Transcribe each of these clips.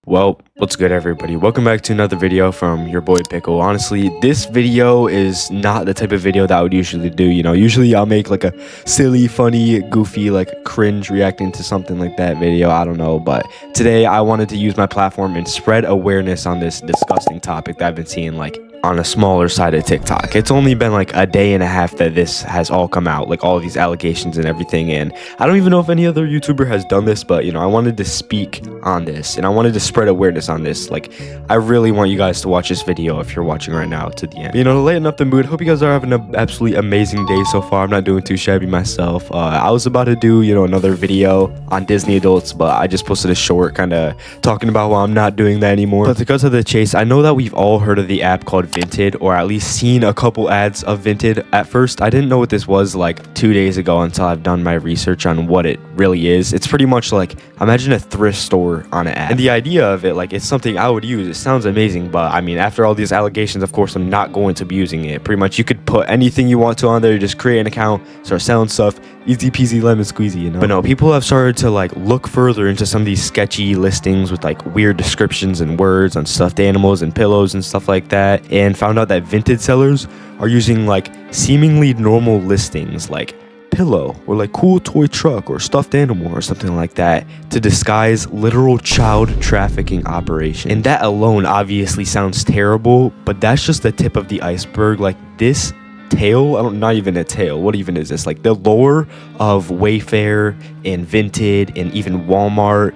Well, what's good, everybody? Welcome back to another video from your boy Pickle. Honestly, this video is not the type of video that I would usually do. Usually I'll make like a silly, funny, goofy, like cringe reacting to something like that video. I don't know, but today I wanted to use my platform and spread awareness on this disgusting topic that I've been seeing like on a smaller side of TikTok. It's only been like a day and a half that this has all come out, like all of these allegations and everything, and I don't even know if any other YouTuber has done this, but I wanted to speak on this and I wanted to spread awareness on this. Like, I really want you guys to watch this video if you're watching right now to the end. To lighten up the mood, hope you guys are having an absolutely amazing day so far. I'm not doing too shabby myself. I was about to do another video on Disney adults, but I just posted a short kind of talking about why I'm not doing that anymore. But to cut to the chase, I know that we've all heard of the app called Vinted, or at least seen a couple ads of Vinted. At first I didn't know what this was like 2 days ago until I've done my research on what it really is. It's pretty much like, imagine a thrift store on an app, and the idea of it, like, it's something I would use. It sounds amazing, but I mean, after all these allegations, of course I'm not going to be using it. Pretty much you could put anything you want to on there, just create an account, start selling stuff, easy peasy lemon squeezy, But no, people have started to like look further into some of these sketchy listings with like weird descriptions and words on stuffed animals and pillows and stuff like that, and found out that Vinted sellers are using like seemingly normal listings like pillow or like cool toy truck or stuffed animal or something like that to disguise literal child trafficking operation. And that alone obviously sounds terrible, but that's just the tip of the iceberg. Like, this tale, not even a tale, what even is this? Like, the lore of Wayfair and Vinted and even Walmart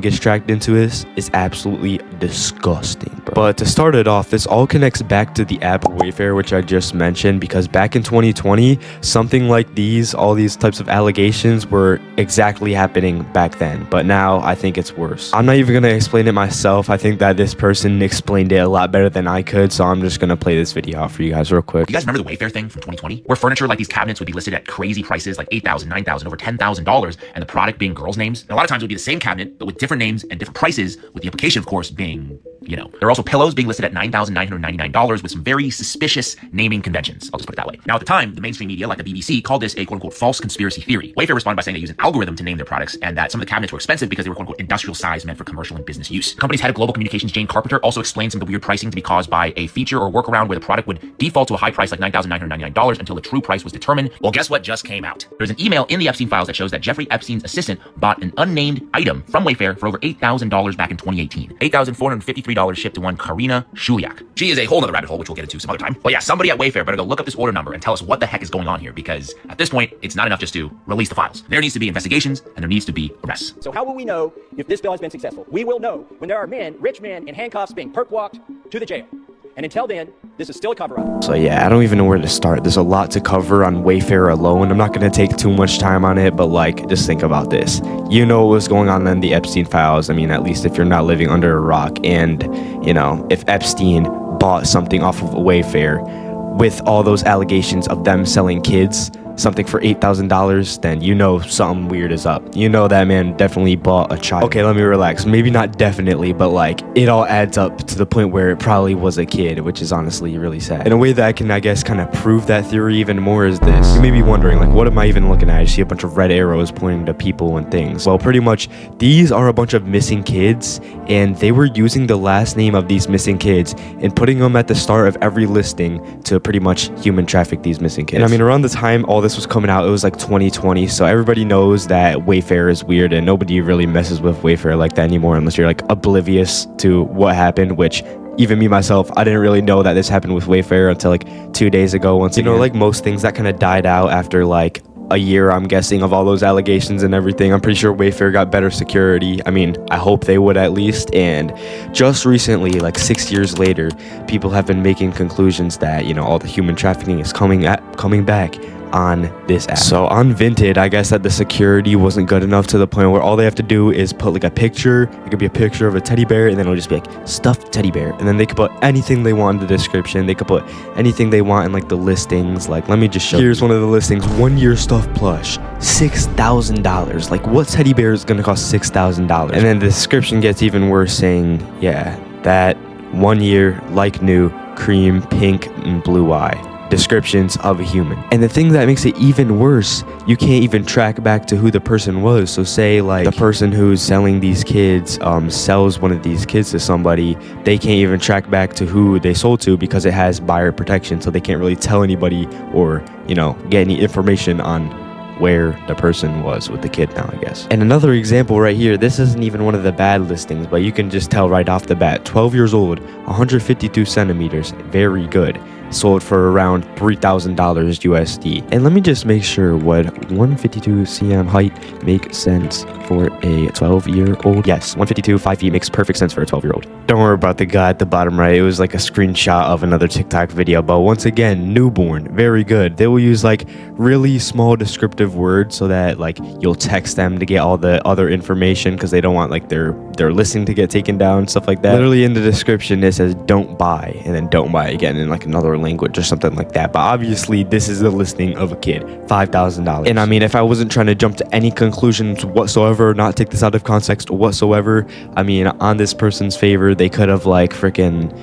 gets dragged into this is absolutely disgusting, bro. But to start it off, this all connects back to the app Wayfair, which I just mentioned, because back in 2020, something like all these types of allegations were exactly happening back then, but now I think it's worse. I'm not even gonna explain it myself. I think that this person explained it a lot better than I could, so I'm just gonna play this video out for you guys real quick. You guys remember the Wayfair thing from 2020? Where furniture like these cabinets would be listed at crazy prices, like $8,000, $9,000, over $10,000, and the product being girls' names? And a lot of times it would be the same cabinet, but with different names and different prices, with the implication, of course, being, there are also pillows being listed at $9,999 with some very suspicious naming conventions. I'll just put it that way. Now, at the time, the mainstream media, like the BBC, called this a quote-unquote false conspiracy theory. Wayfair responded by saying they use an algorithm to name their products, and that some of the cabinets were expensive because they were quote-unquote industrial size meant for commercial and business use. The company's head of global communications, Jane Carpenter, also explained some of the weird pricing to be caused by a feature or workaround where the product would default to a high price like $9,999 until the true price was determined. Well, guess what just came out? There's an email in the Epstein files that shows that Jeffrey Epstein's assistant bought an unnamed item from Wayfair for over $8,000 back in 2018. $8,453 shipped to one Karina Shuliak. She is a whole nother rabbit hole, which we'll get into some other time. But yeah, somebody at Wayfair better go look up this order number and tell us what the heck is going on here, because at this point, it's not enough just to release the files. There needs to be investigations and there needs to be arrests. So how will we know if this bill has been successful? We will know when there are rich men in handcuffs being perp walked to the jail. And until then, this is still a cover-up. So yeah, I don't even know where to start. There's a lot to cover on Wayfair alone. I'm not going to take too much time on it, but like, just think about this. You know what was going on in the Epstein files. I mean, at least if you're not living under a rock. And, if Epstein bought something off of Wayfair with all those allegations of them selling kids something for $8,000, then something weird is up. That man definitely bought a child. Okay, let me relax. Maybe not definitely, but like, it all adds up to the point where it probably was a kid, which is honestly really sad. In a way that I can, I guess, kind of prove that theory even more is this. You may be wondering, like, what am I even looking at? I see a bunch of red arrows pointing to people and things. Well, pretty much, these are a bunch of missing kids, and they were using the last name of these missing kids and putting them at the start of every listing to pretty much human traffic these missing kids. And I mean, around the time all this was coming out, it was like 2020, so everybody knows that Wayfair is weird and nobody really messes with Wayfair like that anymore unless you're like oblivious to what happened, which even me myself, I didn't really know that this happened with Wayfair until like 2 days ago. Once like most things, that kind of died out after like a year, I'm guessing, of all those allegations and everything. I'm pretty sure Wayfair got better security. I mean, I hope they would at least. And just recently, like 6 years later, people have been making conclusions that all the human trafficking is coming back on this app. So on Vinted, I guess that the security wasn't good enough to the point where all they have to do is put like a picture. It could be a picture of a teddy bear, and then it'll just be like stuffed teddy bear, and then they could put anything they want in the description. They could put anything they want in like the listings. Like, let me just show you. Here's one of the listings: 1 year stuffed plush, $6,000. Like, what teddy bear is gonna cost $6,000? And then the description gets even worse, saying, yeah, that 1 year, like new, cream, pink, and blue eye. descriptions of a human. And the thing that makes it even worse, you can't even track back to who the person was. So say like the person who's selling these kids sells one of these kids to somebody, they can't even track back to who they sold to because it has buyer protection, so they can't really tell anybody or, you know, get any information on where the person was with the kid now, I guess. And another example right here, this isn't even one of the bad listings, but you can just tell right off the bat, 12 years old, 152 centimeters, very good. Sold for around $3,000 USD. And let me just make sure, would 152 cm height make sense for a 12-year-old? Yes, 152, 5 feet makes perfect sense for a 12-year-old. Don't worry about the guy at the bottom right. It was like a screenshot of another TikTok video. But once again, newborn, very good. They will use like really small descriptive words so that like you'll text them to get all the other information because they don't want like their listing to get taken down, stuff like that. Literally in the description it says don't buy, and then don't buy again in like another language or something like that. But obviously this is the listing of a kid, $5,000. And I mean, if I wasn't trying to jump to any conclusions whatsoever, not take this out of context whatsoever, I mean, on this person's favor, they could have like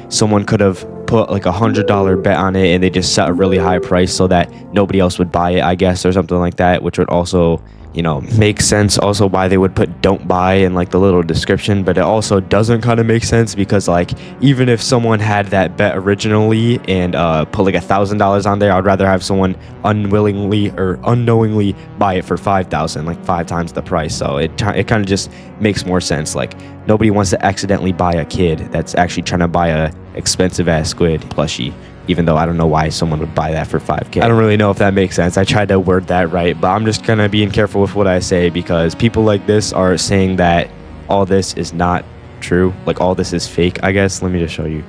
someone could have put like $100 bet on it and they just set a really high price so that nobody else would buy it, I guess, or something like that, which would also, you know, make sense also why they would put don't buy in like the little description. But it also doesn't kind of make sense because like even if someone had that bet originally and put like $1,000 on there, I'd rather have someone unwillingly or unknowingly buy it for $5,000, like 5 times the price. So it kind of just makes more sense. Like nobody wants to accidentally buy a kid that's actually trying to buy a expensive ass squid plushie, even though I don't know why someone would buy that for $5K. I don't really know if that makes sense. I tried to word that right, but I'm just kind of being careful with what I say because people like this are saying that all this is not true. Like all this is fake, I guess. Let me just show you.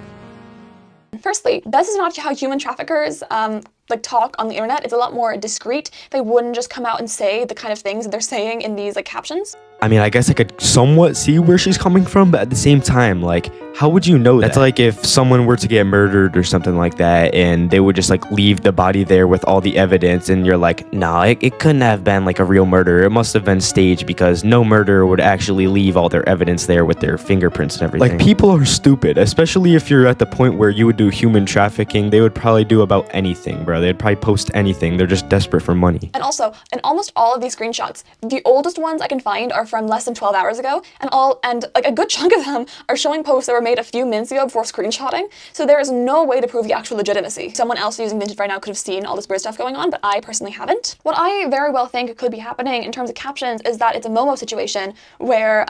Firstly, this is not how human traffickers like talk on the internet. It's a lot more discreet. They wouldn't just come out and say the kind of things that they're saying in these like captions. I mean, I guess I could somewhat see where she's coming from, but at the same time, like, how would you know that? That's like if someone were to get murdered or something like that, and they would just like leave the body there with all the evidence, and you're like, no, it couldn't have been like a real murder. It must have been staged because no murderer would actually leave all their evidence there with their fingerprints and everything. Like, people are stupid, especially if you're at the point where you would do human trafficking. They would probably do about anything, bro. They'd probably post anything. They're just desperate for money. And also, in almost all of these screenshots, the oldest ones I can find are from less than 12 hours ago, and like a good chunk of them are showing posts that were made a few minutes ago before screenshotting. So there is no way to prove the actual legitimacy. Someone else using Vinted right now could have seen all this weird stuff going on, but I personally haven't. What I very well think could be happening in terms of captions is that it's a Momo situation where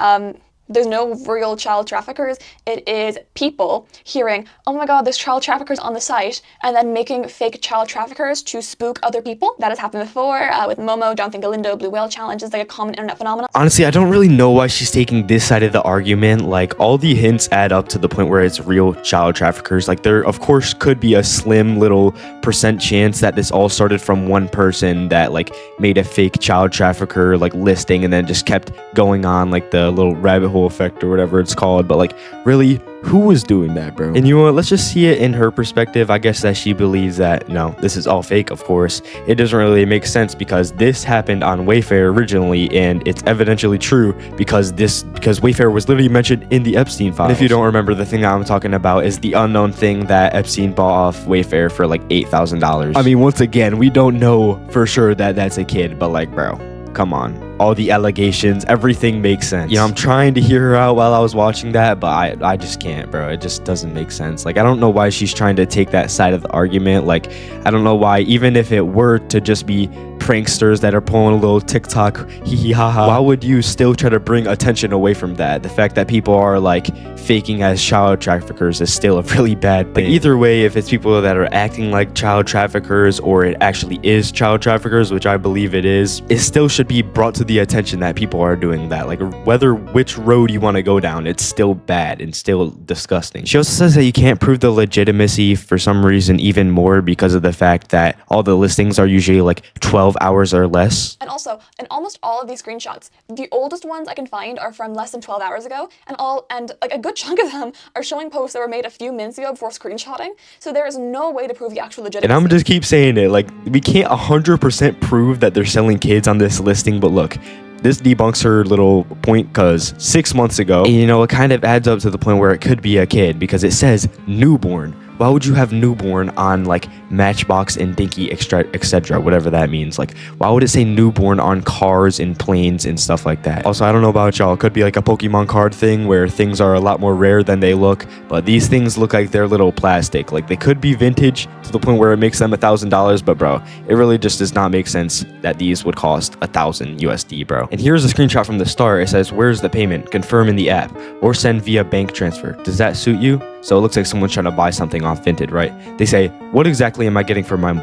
there's no real child traffickers. It is people hearing, oh my god, there's child traffickers on the site, and then making fake child traffickers to spook other people. That has happened before with Momo, Jonathan Galindo, Blue Whale Challenge is like a common internet phenomenon. Honestly, I don't really know why she's taking this side of the argument. Like, all the hints add up to the point where it's real child traffickers. Like, there, of course, could be a slim little % chance that this all started from one person that, like, made a fake child trafficker, like, listing and then just kept going on, like, the little rabbit hole effect or whatever it's called. But, like, really, who was doing that, bro? And you know what, let's just see it in her perspective. I guess that she believes that no, this is all fake. Of course it doesn't really make sense because this happened on Wayfair originally, and it's evidentially true because Wayfair was literally mentioned in the Epstein files. And if you don't remember, the thing I'm talking about is the unknown thing that Epstein bought off Wayfair for like $8,000. I mean, once again, we don't know for sure that that's a kid, but like, bro, come on. All the allegations, everything makes sense. You know, I'm trying to hear her out while I was watching that, but I just can't, bro. It just doesn't make sense. Like, I don't know why she's trying to take that side of the argument. Like, I don't know why, even if it were to just be pranksters that are pulling a little TikTok hee haha, why would you still try to bring attention away from that? The fact that people are like faking as child traffickers is still a really bad thing. Like, either way, if it's people that are acting like child traffickers or it actually is child traffickers, which I believe it is, it still should be brought to the attention that people are doing that. Like, whether which road you want to go down, it's still bad and still disgusting. She also says that you can't prove the legitimacy for some reason even more because of the fact that all the listings are usually like 12 hours or less. And also, in almost all of these screenshots, the oldest ones I can find are from less than 12 hours ago, and like a good chunk of them are showing posts that were made a few minutes ago before screenshotting. So there is no way to prove the actual legitimacy. And I'm gonna just keep saying it, like, we can't 100% prove that they're selling kids on this listing, but look, this debunks her little point because 6 months ago, you know, it kind of adds up to the point where it could be a kid because it says newborn, why would you have newborn on like Matchbox and Dinky, etc., whatever that means? Like, why would it say newborn on cars and planes and stuff like that? Also, I don't know about y'all, it could be like a Pokemon card thing where things are a lot more rare than they look, but these things look like they're little plastic. Like, they could be vintage to the point where it makes them $1,000, but bro, it really just does not make sense that these would cost 1,000 USD, bro. And here's a screenshot from the start. It says, where's the payment? Confirm in the app or send via bank transfer. Does that suit you? So it looks like someone's trying to buy something off Vinted, right? They say, what exactly am I getting for my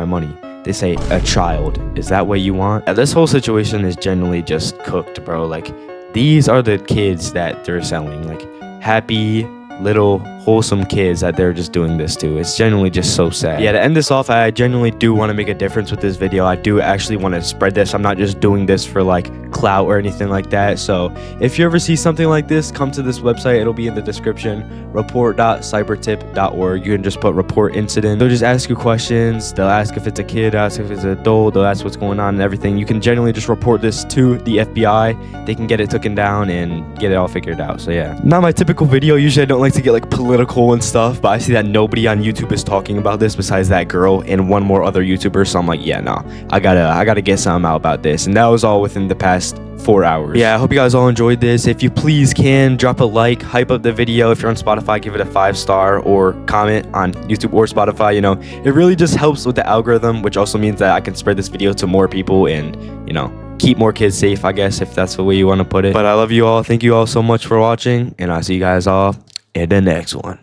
money? They say, a child. Is that what you want? This whole situation is generally just cooked, bro. Like, these are the kids that they're selling. Like, happy, little, wholesome kids that they're just doing this to. It's genuinely just so sad. Yeah, to end this off, I genuinely do want to make a difference with this video. I do actually want to spread this. I'm not just doing this for like clout or anything like that. So if you ever see something like this, come to this website. It'll be in the description, report.cybertip.org. You can just put report incident. They'll just ask you questions. They'll ask if it's a kid, ask if it's an adult, they'll ask what's going on and everything. You can generally just report this to the FBI. They can get it taken down and get it all figured out. So yeah, not my typical video. Usually I don't like to get like political and stuff, but I see that nobody on YouTube is talking about this besides that girl and one more other YouTuber. So I'm like, yeah, no, I gotta get something out about this. And that was all within the past 4 hours. Yeah, I hope you guys all enjoyed this. If you please can drop a like, hype up the video. If you're on Spotify, give it a 5-star or comment on YouTube or Spotify. You know, it really just helps with the algorithm, which also means that I can spread this video to more people and, you know, keep more kids safe, I guess, if that's the way you want to put it. But I love you all. Thank you all so much for watching, and I'll see you guys all in the next one.